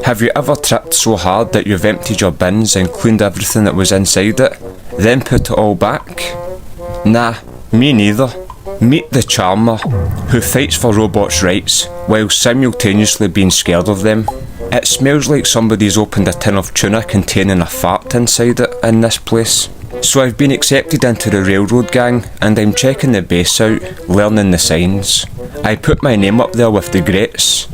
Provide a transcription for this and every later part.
Have you ever tripped so hard that you've emptied your bins and cleaned everything that was inside it, then put it all back? Nah, me neither. Meet the charmer, who fights for robots' rights while simultaneously being scared of them. It smells like somebody's opened a tin of tuna containing a fart inside it in this place. So I've been accepted into the railroad gang and I'm checking the base out, learning the signs. I put my name up there with the greats.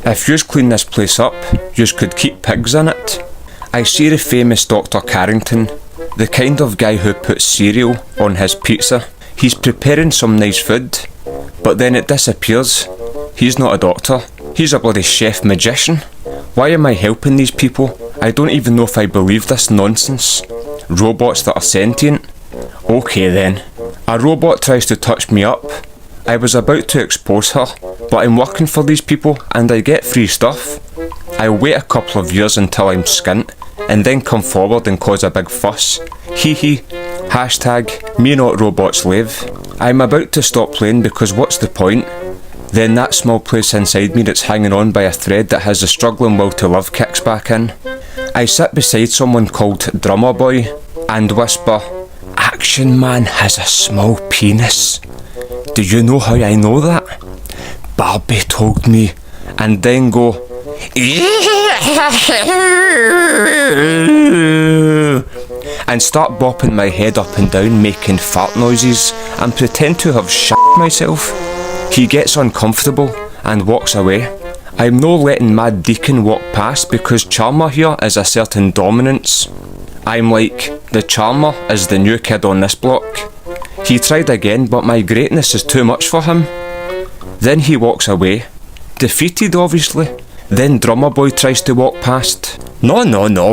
If yous clean this place up, yous could keep pigs in it. I see the famous Dr. Carrington, the kind of guy who puts cereal on his pizza. He's preparing some nice food, but then it disappears. He's not a doctor, he's a bloody chef magician. Why am I helping these people? I don't even know if I believe this nonsense. Robots that are sentient? Okay then. A robot tries to touch me up. I was about to expose her, but I'm working for these people and I get free stuff. I'll wait a couple of years until I'm skint, and then come forward and cause a big fuss. Hee hee. Hashtag me not robot slave. I'm about to stop playing because what's the point? Then that small place inside me that's hanging on by a thread that has a struggling will to live kicks back in. I sit beside someone called Drummer Boy and whisper, "Action Man has a small penis. Do you know how I know that? Barbie told me." And then go, and start bopping my head up and down making fart noises and pretend to have shit myself. He gets uncomfortable and walks away. I'm no letting Mad Deacon walk past because Charmer here is a certain dominance. I'm like, the Charmer is the new kid on this block. He tried again, but my greatness is too much for him. Then he walks away. Defeated, obviously. Then Drummer Boy tries to walk past. No,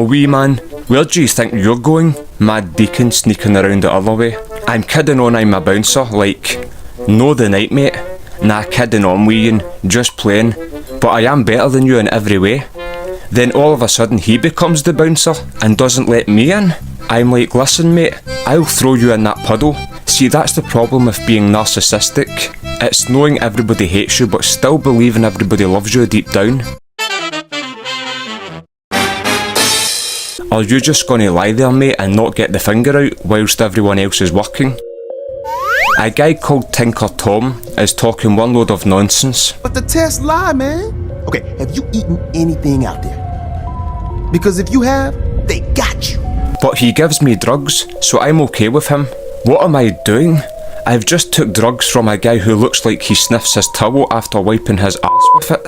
wee man. Where do you think you're going? Mad Deacon sneaking around the other way. I'm kidding on I'm a bouncer, like, no the night mate. Nah, kidding on weein', just playing. But I am better than you in every way. Then all of a sudden he becomes the bouncer and doesn't let me in. I'm like, listen mate, I'll throw you in that puddle. See, that's the problem with being narcissistic. It's knowing everybody hates you but still believing everybody loves you deep down. Are you just gonna lie there mate and not get the finger out whilst everyone else is working? A guy called Tinker Tom is talking one load of nonsense. But the tests lie, man. Okay, have you eaten anything out there? Because if you have, they got you. But he gives me drugs, so I'm okay with him. What am I doing? I've just took drugs from a guy who looks like he sniffs his towel after wiping his arse with it.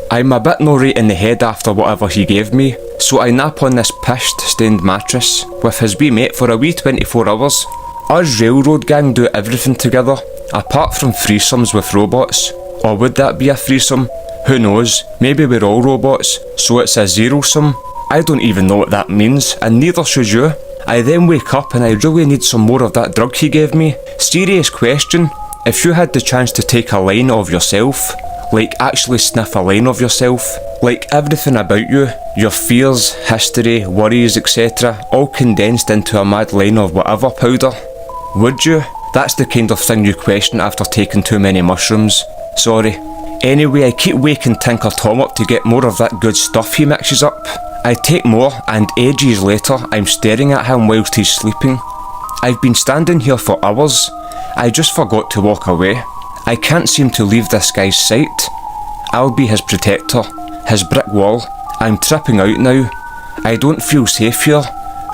I'm a bit no right in the head after whatever he gave me, so I nap on this pished stained mattress with his wee mate for a wee 24 hours. Us railroad gang do everything together, apart from threesomes with robots. Or would that be a threesome? Who knows, maybe we're all robots, so it's a zero-sum. I don't even know what that means, and neither should you. I then wake up and I really need some more of that drug he gave me. Serious question, if you had the chance to take a line of yourself, like actually sniff a line of yourself, like everything about you, your fears, history, worries, etc., all condensed into a mad line of whatever powder, would you? That's the kind of thing you question after taking too many mushrooms. Sorry. Anyway, I keep waking Tinker Tom up to get more of that good stuff he mixes up. I take more, and ages later, I'm staring at him whilst he's sleeping. I've been standing here for hours. I just forgot to walk away. I can't seem to leave this guy's sight. I'll be his protector, his brick wall. I'm tripping out now. I don't feel safe here.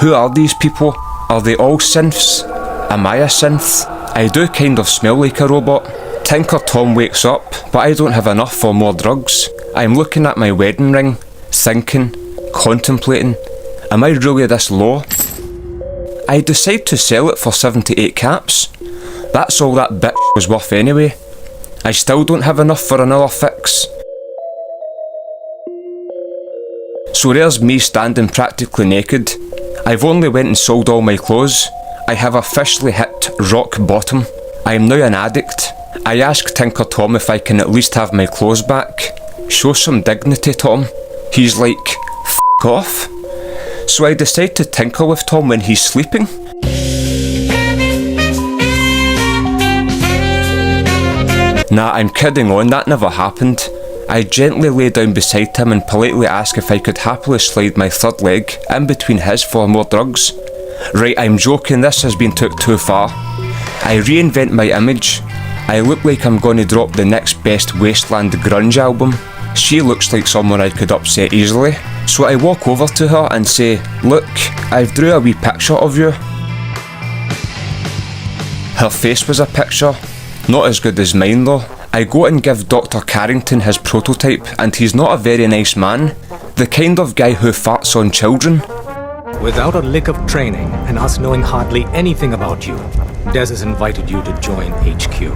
Who are these people? Are they all synths? Am I a synth? I do kind of smell like a robot. Tinker Tom wakes up, but I don't have enough for more drugs. I'm looking at my wedding ring, thinking, contemplating, am I really this low? I decide to sell it for 78 caps. That's all that bitch was worth anyway. I still don't have enough for another fix. So there's me standing practically naked. I've only went and sold all my clothes. I have officially hit rock bottom. I am now an addict. I ask Tinker Tom if I can at least have my clothes back. Show some dignity, Tom. He's like, f*** off. So I decide to tinker with Tom when he's sleeping. Nah, I'm kidding on, that never happened. I gently lay down beside him and politely ask if I could happily slide my third leg in between his for more drugs. Right, I'm joking, this has been took too far. I reinvent my image. I look like I'm gonna drop the next best Wasteland grunge album. She looks like someone I could upset easily. So I walk over to her and say, "Look, I've drew a wee picture of you." Her face was a picture. Not as good as mine though. I go and give Dr. Carrington his prototype and he's not a very nice man. The kind of guy who farts on children. Without a lick of training and us knowing hardly anything about you, Des has invited you to join HQ.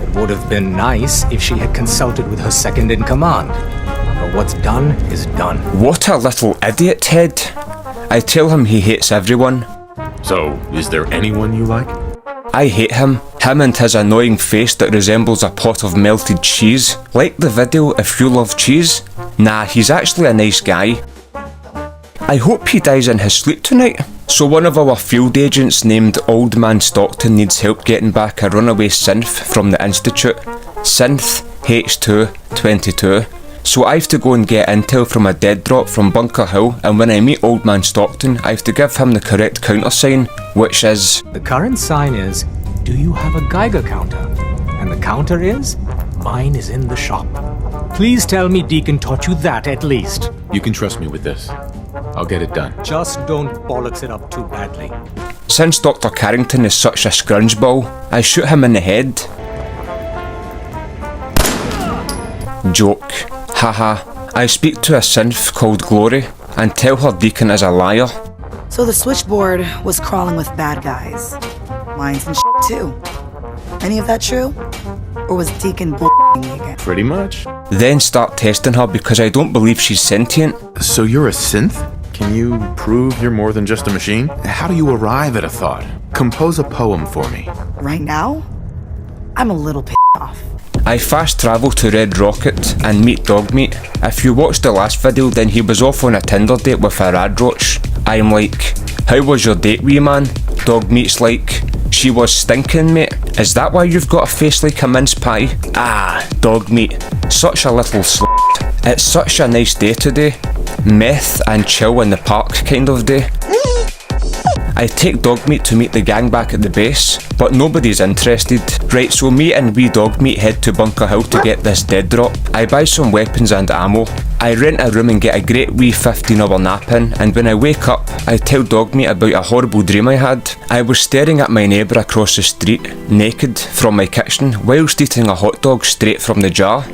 It would have been nice if she had consulted with her second in command. But what's done is done. What a little idiot, Ted. I tell him he hates everyone. So, is there anyone you like? I hate him. Him and his annoying face that resembles a pot of melted cheese. Like the video If You Love Cheese? Nah, he's actually a nice guy. I hope he dies in his sleep tonight. So one of our field agents named Old Man Stockton needs help getting back a runaway synth from the Institute. Synth H2 22. So I have to go and get intel from a dead drop from Bunker Hill, and when I meet Old Man Stockton, I have to give him the correct countersign, which is... The current sign is, do you have a Geiger counter? And the counter is, mine is in the shop. Please tell me Deacon taught you that at least. You can trust me with this. I'll get it done. Just don't bollocks it up too badly. Since Dr. Carrington is such a scrungeball, I shoot him in the head. Joke. Haha. I speak to a synth called Glory and tell her Deacon is a liar. So the switchboard was crawling with bad guys. Mines and shit too. Any of that true? Or was Deacon bull***ing me again? Pretty much. Then start testing her because I don't believe she's sentient. So you're a synth? Can you prove you're more than just a machine? How do you arrive at a thought? Compose a poem for me. Right now? I'm a little pissed off. I fast travel to Red Rocket and meet Dogmeat. If you watched the last video, then he was off on a Tinder date with a radroach. I'm like, "How was your date, wee man?" Dogmeat's like, "She was stinking, mate. Is that why you've got a face like a mince pie?" Ah, Dogmeat. Such a little slut. It's such a nice day today. Meth and chill in the park kind of day. I take Dogmeat to meet the gang back at the base, but nobody's interested. Right, so me and wee Dogmeat head to Bunker Hill to get this dead drop. I buy some weapons and ammo. I rent a room and get a great wee 15-hour nap in, and when I wake up, I tell Dogmeat about a horrible dream I had. I was staring at my neighbour across the street, naked, from my kitchen, whilst eating a hot dog straight from the jar.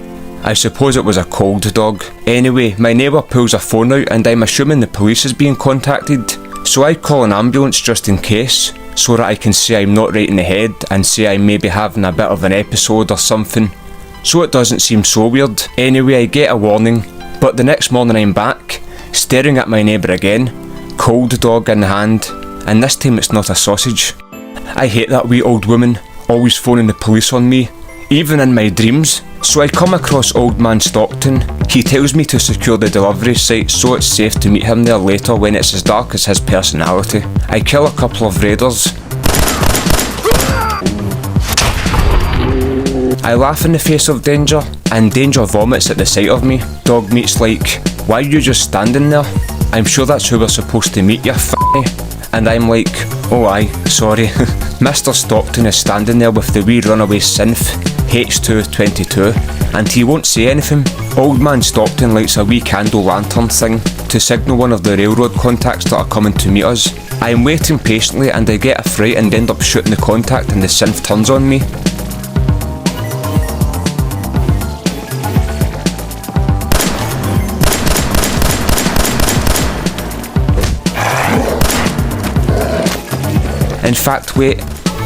I suppose it was a cold dog. Anyway, my neighbour pulls a phone out and I'm assuming the police is being contacted. So I call an ambulance just in case, so that I can say I'm not right in the head and say I may be having a bit of an episode or something. So it doesn't seem so weird. Anyway, I get a warning, but the next morning I'm back, staring at my neighbour again, cold dog in hand, and this time it's not a sausage. I hate that wee old woman, always phoning the police on me, even in my dreams. So I come across Old Man Stockton. He tells me to secure the delivery site so it's safe to meet him there later when it's as dark as his personality. I kill a couple of raiders. I laugh in the face of danger, and danger vomits at the sight of me. Dogmeat's like, "Why are you just standing there? I'm sure that's who we're supposed to meet, you f***y." And I'm like, "Oh aye, sorry." Mr. Stockton is standing there with the wee runaway synth, H222, and he won't say anything. Old Man Stockton lights a wee candle lantern thing to signal one of the railroad contacts that are coming to meet us. I'm waiting patiently and I get a fright and end up shooting the contact and the synth turns on me. In fact, wait,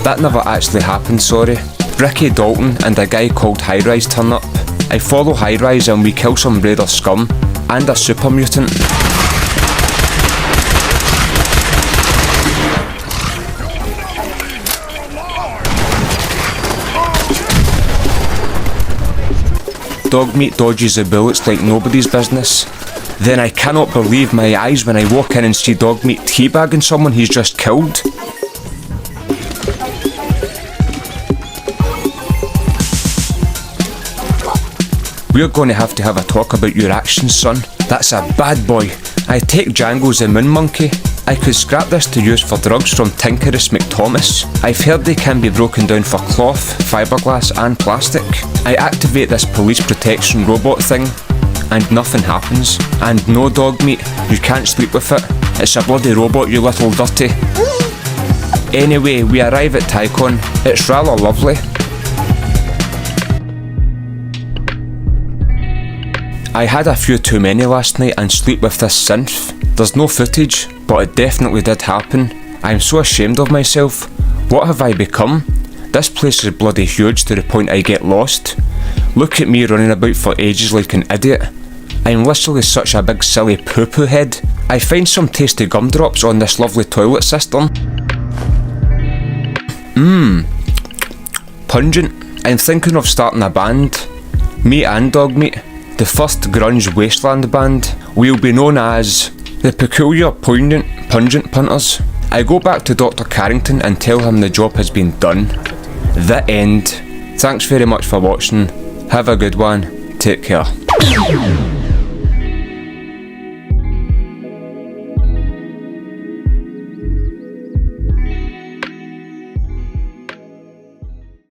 that never actually happened, sorry. Ricky Dalton and a guy called High-Rise turn up. I follow High-Rise and we kill some raider scum, and a super mutant. Dogmeat dodges the bullets like nobody's business. Then I cannot believe my eyes when I walk in and see Dogmeat teabagging someone he's just killed. We're going to have a talk about your actions, son. That's a bad boy. I take Django's a moon monkey. I could scrap this to use for drugs from Tinkerus McThomas. I've heard they can be broken down for cloth, fiberglass and plastic. I activate this police protection robot thing and nothing happens. And no dog meat, you can't sleep with it. It's a bloody robot, you little dirty. Anyway, we arrive at Tycon. It's rather lovely. I had a few too many last night and sleep with this synth. There's no footage, but it definitely did happen. I'm so ashamed of myself. What have I become? This place is bloody huge to the point I get lost. Look at me running about for ages like an idiot. I'm literally such a big silly poo-poo head. I find some tasty gumdrops on this lovely toilet cistern. Pungent. I'm thinking of starting a band. Me and Dogmeat. The first grunge wasteland band. We'll be known as the Peculiar Poignant Pungent Punters. I go back to Dr. Carrington and tell him the job has been done. The end. Thanks very much for watching. Have a good one. Take care.